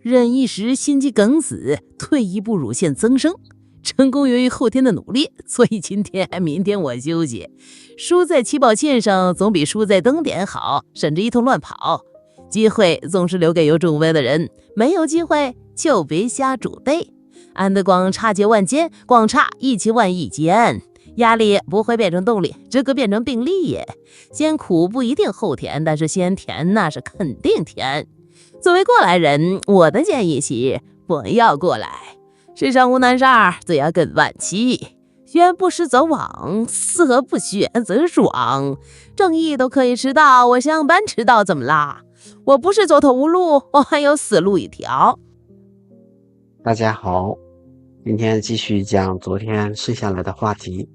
忍一时心肌梗死，退一步乳腺增生。成功源于后天的努力，所以今天、明天我休息。输在起跑线上总比输在登点好，甚至一通乱跑。机会总是留给有准备的人，没有机会就别瞎准备。安得广差劫万间，广差一千万亿间。压力不会变成动力，只可变成病例耶。先苦不一定后甜，但是先甜那是肯定甜。作为过来人，我的建议是不要过来。世上无难事儿，只要跟万期。选不时则罔，死而不选则爽。正义都可以迟到，我上班迟到怎么啦？我不是走投无路，我还有死路一条。大家好，今天继续讲昨天剩下来的话题。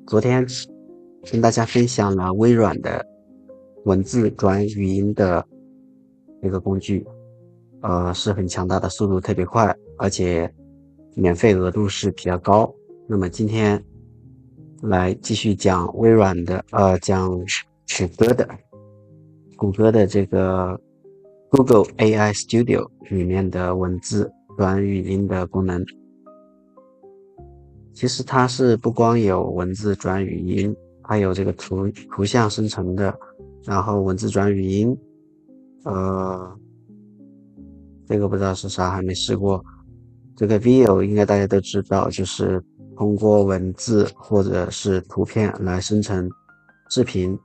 昨天跟大家分享了微软的文字转语音的一个工具，是很强大的，速度特别快，而且免费额度是比较高。那么今天来继续讲微软的，讲谷歌的这个 Google AI Studio 里面的文字转语音的功能。其实它是不光有文字转语音，还有这个图像生成的，然后文字转语音，这个不知道是啥，还没试过。这个 Veo 应该大家都知道，就是通过文字或者是图片来生成视频。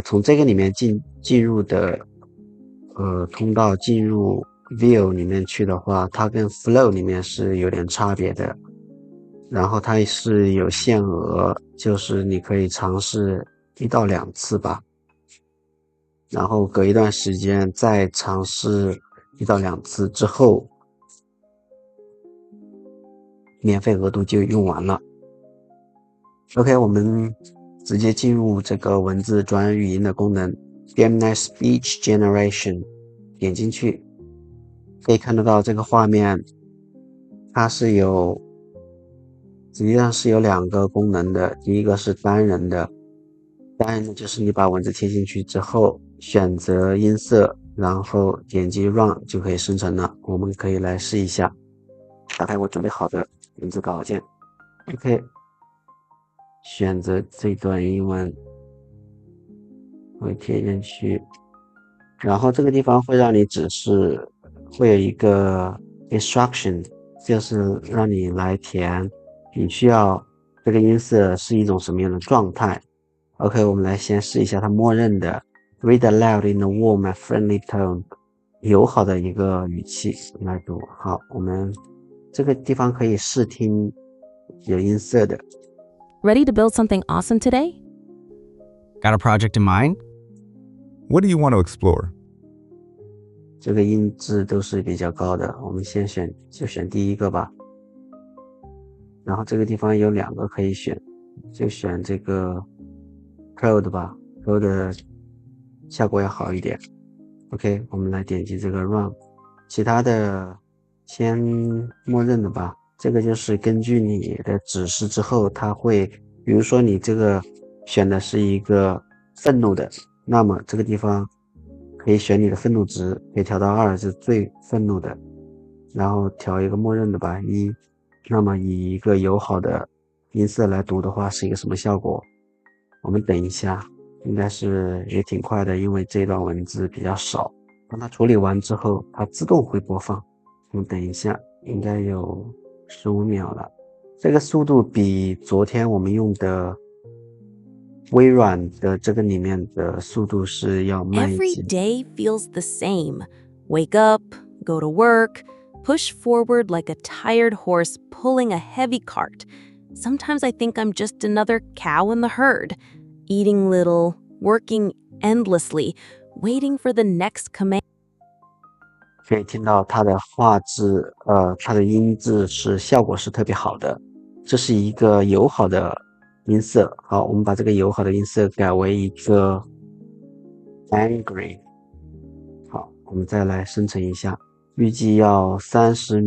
从这个里面进入的通道进入 Veo 里面去的话，它跟 Flow 里面是有点差别的。然后它是有限额，就是你可以尝试1到2次吧，然后隔一段时间再尝试1到2次之后，免费额度就用完了。OK， 我们直接进入这个文字转语音的功能 Gemini Speech Generation， 点进去可以看得到这个画面，它实际上是有2个功能的。第一个是单人的就是你把文字贴进去之后，选择音色，然后点击 Run 就可以生成了。我们可以来试一下，打开我准备好的文字稿件 OK， 选择这段英文会贴进去，然后这个地方会让你指示，会有一个 instruction， 就是让你来填你需要这个音色是一种什么样的状态。 OK， 我们来先试一下它默认的 Read aloud in a warm and friendly tone， 友好的一个语气来读。好，我们这个地方可以试听有音色的。 Ready to build something awesome today? Got a project in mind? What do you want to explore? 这个音质都是比较高的，我们先选第一个吧。然后这个地方有2个可以选，就选这个 Pro 的吧， Pro 的效果要好一点。 OK， 我们来点击这个 Run， 其他的先默认的吧。这个就是根据你的指示之后，它会比如说你这个选的是一个愤怒的，那么这个地方可以选你的愤怒值，可以调到2，是最愤怒的，然后调一个默认的吧1，那么以一个友好的音色来读的话是一个什么效果？我们等一下，应该是也挺快的，因为这段文字比较少。当它处理完之后，它自动会播放。我们等一下，应该有15秒了。这个速度比昨天我们用的微软的这个里面的速度是要慢一 Every 些。 day feels the same. Wake up, go to work, push forward like a tired horse pulling a heavy cart. Sometimes I think I'm just another cow in the herd, eating little, working endlessly, waiting for the next command. 可以听到它的画质，它的音质效果是特别好的，这是一个友好的音色。好，我们把这个友好的音色改为一个 angry。好，我们再来生成一下，预计要30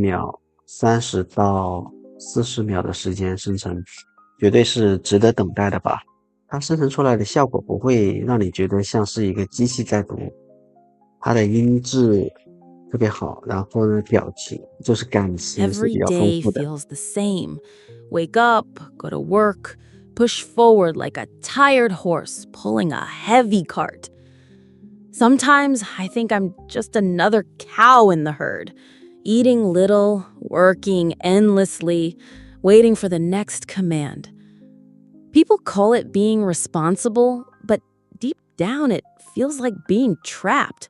到40秒的时间生成，绝对是值得等待的吧。它生成出来的效果不会让你觉得像是一个机器在读，它的音质特别好，然后呢，表情就是感情是 Every 比较丰 day 富的。 feels the same. Wake up, go to work, push forward like a tired horse pulling a heavy cart. Sometimes I think I'm just another cow in the herd, eating little, working endlessly, waiting for the next command. People call it being responsible, but deep down it feels like being trapped.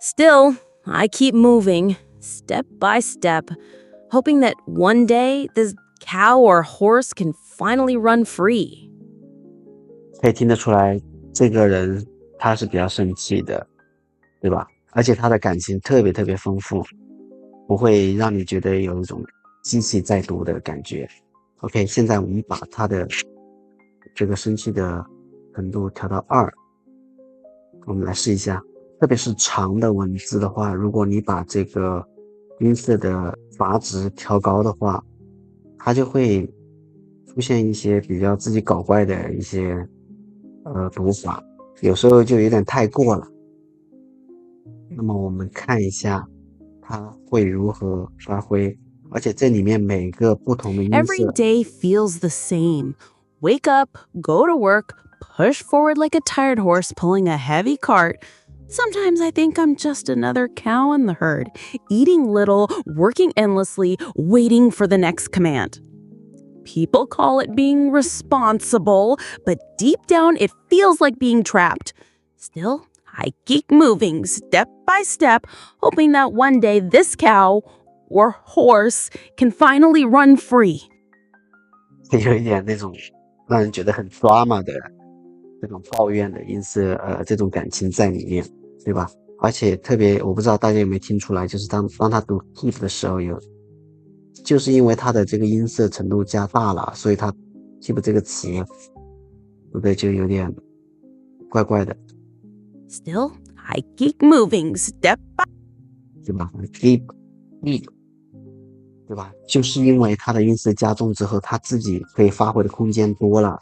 Still, I keep moving, step by step, hoping that one day this cow or horse can finally run free. 可以听得出来，这个人他是比较生气的，对吧？而且他的感情特别特别丰富，不会让你觉得有一种机器在读的感觉。OK， 现在我们把他的这个生气的程度调到2，我们来试一下。特别是长的文字的话，如果你把这个音色的阀值调高的话，它就会出现一些比较自己搞怪的一些读法，有时候就有点太过了。那么我们看一下它会如何发挥，而且这里面每个不同的音 Every 色 day feels the same. Wake up, go to work, push forward like a tired horse pulling a heavy cart. Sometimes I think I'm just another cow in the herd, eating little, working endlessly, waiting for the next command. People call it being responsible, but deep down it feels like being trapped. Still, I keep moving step by step, hoping that one day this cow or horse can finally run free. 有一点那种让人觉得很drama的这种抱怨的音色，这种感情在里面，对吧？而且特别，我不知道大家有没有听出来，就是当他读 keep 的时候就是因为他的这个音色程度加大了，所以他 keep 这个词，对不对？就有点怪怪的， Still, I keep moving step by 对吧 ？keep， 对吧？就是因为他的音色加重之后，他自己可以发挥的空间多了，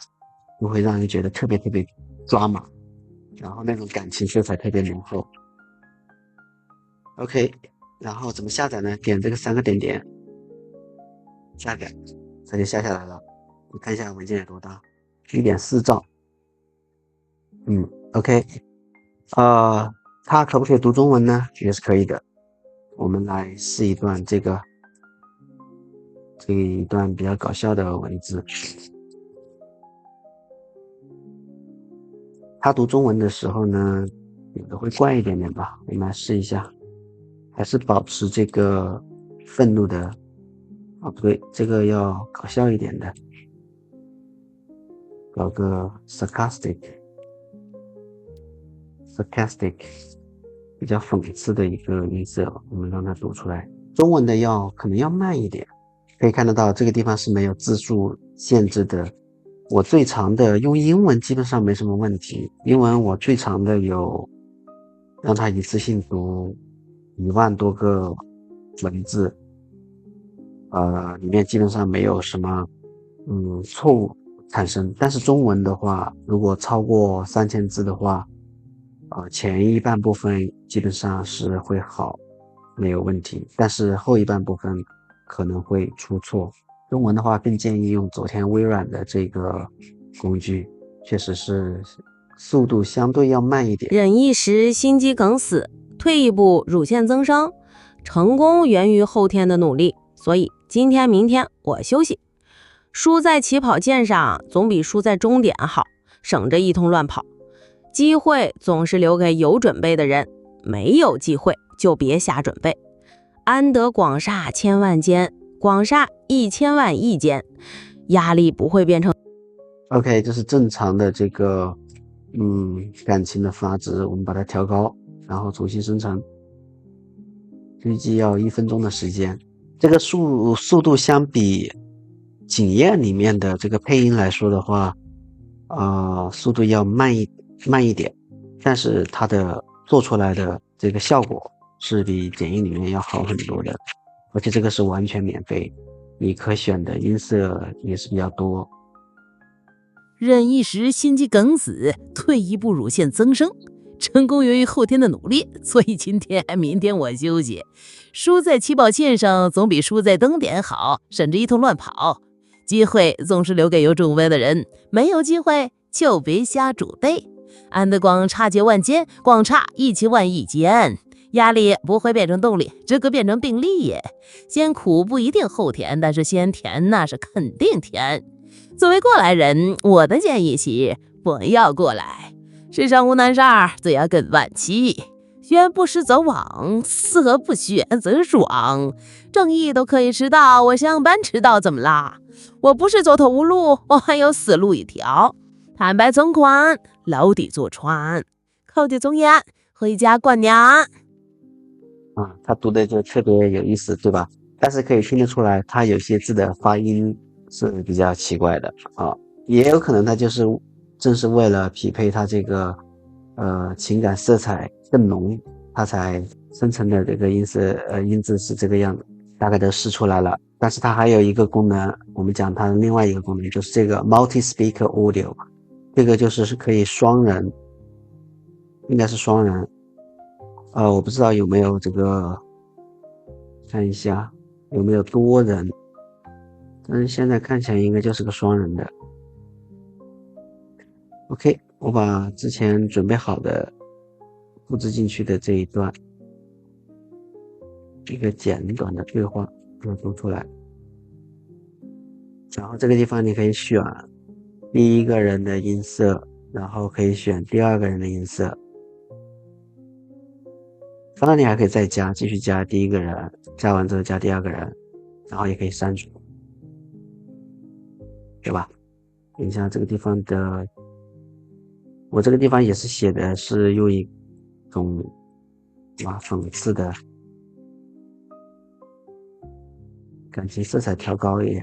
就会让人觉得特别特别drama，然后那种感情色彩特别浓厚。OK， 然后怎么下载呢？点这个3个点点，下载，它就下来了。你看一下文件有多大，1.4兆。OK， 它可不可以读中文呢？也是可以的。我们来试一段这一段比较搞笑的文字。他读中文的时候呢，有的会怪一点点吧，我们来试一下，还是保持这个愤怒的，不对，这个要搞笑一点的，搞个 sarcastic， 比较讽刺的一个音色，我们让它读出来。中文的可能要慢一点，可以看得到这个地方是没有字数限制的。我最长的用英文基本上没什么问题，英文我最长的有让它一次性读1万多个文字，里面基本上没有什么错误产生。但是中文的话，如果超过3000字的话，前一半部分基本上是会好，没有问题，但是后一半部分可能会出错。中文的话更建议用昨天微软的这个工具，确实是速度相对要慢一点。忍一时心肌梗死，退一步乳腺增生。成功源于后天的努力，所以今天明天我休息。输在起跑线上总比输在终点好，省着一通乱跑。机会总是留给有准备的人，没有机会就别瞎准备。安得广厦千万间，广厦1000万亿间，压力不会变成 OK， 这是正常的这个感情的阀值，我们把它调高，然后重新生成，预计要1分钟的时间。这个速度相比景燕里面的这个配音来说的话，速度要慢一点，但是它的做出来的这个效果是比剪映里面要好很多的，而且这个是完全免费，你可选的音色也是比较多。忍一时心肌梗死，退一步乳腺增生。成功源于后天的努力，所以今天明天我休息。输在起跑线上总比输在登点好，省着一通乱跑。机会总是留给有准备的人，没有机会就别瞎准备。安得广差节万间，广差一期万亿间。压力不会变成动力，只可变成病例耶。先苦不一定后甜，但是先甜那是肯定甜。作为过来人，我的建议是不要过来。世上无难事儿，只要跟晚期。选不时则罔，死而不选则爽。正义都可以迟到，我上班迟到怎么啦？我不是走投无路，我还有死路一条。坦白从宽，牢底坐穿，口诀忠言，回家过年。他读的就特别有意思，对吧？但是可以听得出来，他有些字的发音是比较奇怪的啊，也有可能他就是正是为了匹配他这个情感色彩更浓，他才生成的这个音字是这个样子，大概都试出来了。但是它还有一个功能，我们讲它的另外一个功能就是这个 multi-speaker audio， 这个就是可以双人，应该是双人。我不知道有没有这个，看一下有没有多人，但是现在看起来应该就是个双人的。OK， 我把之前准备好的复制进去的这一段，一个简短的对话读出来，然后这个地方你可以选第一个人的音色，然后可以选第二个人的音色。当然你还可以再继续加第一个人，加完之后加第二个人，然后也可以删除，对吧？等一下这个地方的，我这个地方也是写的是用一种讽刺的感情色彩调高一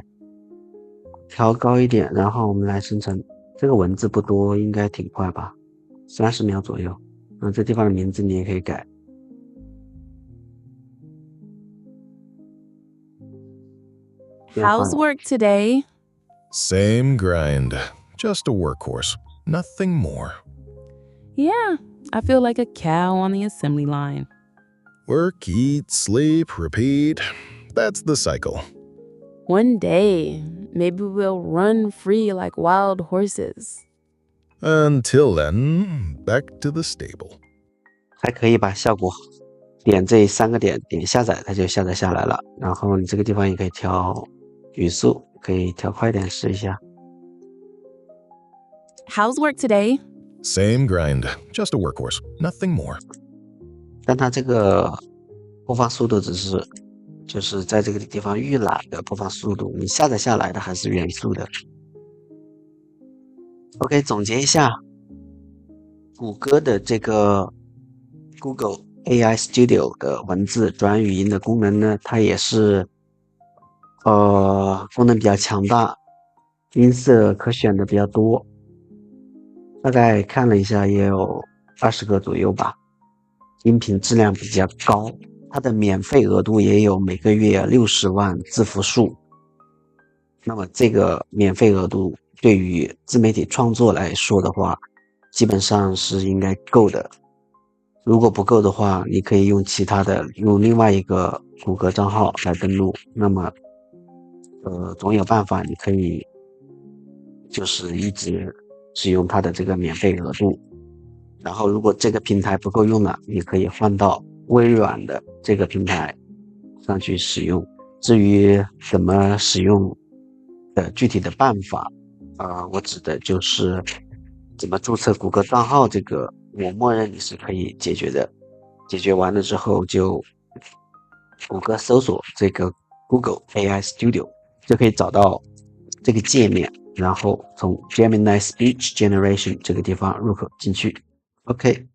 点，然后我们来生成。这个文字不多，应该挺快吧，30秒左右。这地方的名字你也可以改。How's work today? Same grind. Just a workhorse. Nothing more. Yeah, I feel like a cow on the assembly line. Work, eat, sleep, repeat. That's the cycle. One day, maybe we'll run free like wild horses. Until then, back to the stable. 还可以把效果点这3个点点下载，它就下载下来了。然后你这个地方也可以调语速，可以调快点试一下。How's work today? Same grind. Just a workhorse. Nothing more. 但它这个播放速度就是在这个地方预览的播放速度，你下载下来的还是原速的。OK， 总结一下，谷歌的这个 Google AI Studio 的文字转语音的功能呢，它也是功能比较强大，音色可选的比较多，大概看了一下也有20个左右吧，音频质量比较高，它的免费额度也有每个月60万字符数。那么这个免费额度对于自媒体创作来说的话，基本上是应该够的。如果不够的话，你可以用用另外一个谷歌账号来登录。那么，总有办法，你可以就是一直使用它的这个免费额度。然后，如果这个平台不够用了，你可以换到微软的这个平台上去使用。至于怎么使用的具体的办法，我指的就是怎么注册谷歌账号，这个我默认你是可以解决的。解决完了之后，就谷歌搜索这个 Google AI Studio， 就可以找到这个界面，然后从 Gemini Speech Generation 这个地方入口进去。OK。